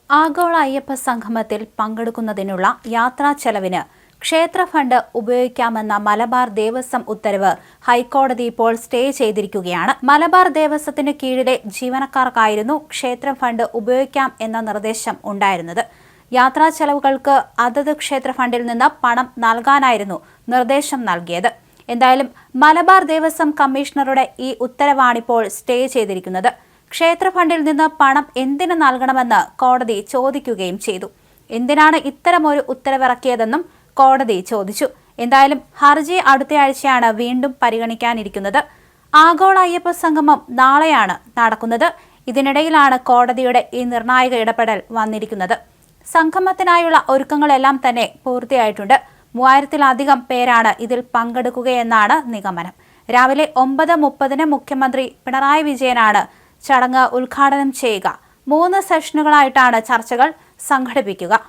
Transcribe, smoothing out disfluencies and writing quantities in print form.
ആഗോള അയ്യപ്പ സംഗമത്തിൽ പങ്കെടുക്കുന്നതിനുള്ള യാത്രാ ചെലവിന് ക്ഷേത്ര ഫണ്ട് ഉപയോഗിക്കാമെന്ന മലബാർ ദേവസ്വം ഉത്തരവ് ഹൈക്കോടതി ഇപ്പോൾ സ്റ്റേ ചെയ്തിരിക്കുകയാണ്. മലബാർ ദേവസ്വത്തിന് കീഴിലെ ജീവനക്കാർക്കായിരുന്നു ക്ഷേത്ര ഫണ്ട് ഉപയോഗിക്കാം എന്ന നിർദ്ദേശം ഉണ്ടായിരുന്നത്. യാത്രാ ചെലവുകൾക്ക് അതത് ക്ഷേത്ര ഫണ്ടിൽ നിന്ന് പണം നൽകാനായിരുന്നു നിർദ്ദേശം നൽകിയത്. എന്തായാലും മലബാർ ദേവസ്വം കമ്മീഷണറുടെ ഈ ഉത്തരവാണിപ്പോൾ സ്റ്റേ ചെയ്തിരിക്കുന്നത്. ക്ഷേത്ര ഫണ്ടിൽ നിന്ന് പണം എന്തിനു നൽകണമെന്ന് കോടതി ചോദിക്കുകയും ചെയ്തു. എന്തിനാണ് ഇത്തരമൊരു ഉത്തരവിറക്കിയതെന്നും കോടതി ചോദിച്ചു. എന്തായാലും ഹർജി അടുത്തയാഴ്ചയാണ് വീണ്ടും പരിഗണിക്കാനിരിക്കുന്നത്. ആഗോള അയ്യപ്പ സംഗമം നാളെയാണ് നടക്കുന്നത്. ഇതിനിടയിലാണ് കോടതിയുടെ ഈ നിർണായക ഇടപെടൽ വന്നിരിക്കുന്നത്. സംഗമത്തിനായുള്ള ഒരുക്കങ്ങളെല്ലാം തന്നെ പൂർത്തിയായിട്ടുണ്ട്. 3000-ലധികം പേരാണ് ഇതിൽ പങ്കെടുക്കുകയെന്നാണ് നിഗമനം. രാവിലെ 9:30 മുഖ്യമന്ത്രി പിണറായി വിജയനാണ് ചടങ്ങ് ഉദ്ഘാടനം ചെയ്യുക. 3 സെഷനുകളായിട്ടാണ് ചർച്ചകൾ സംഘടിപ്പിക്കുക.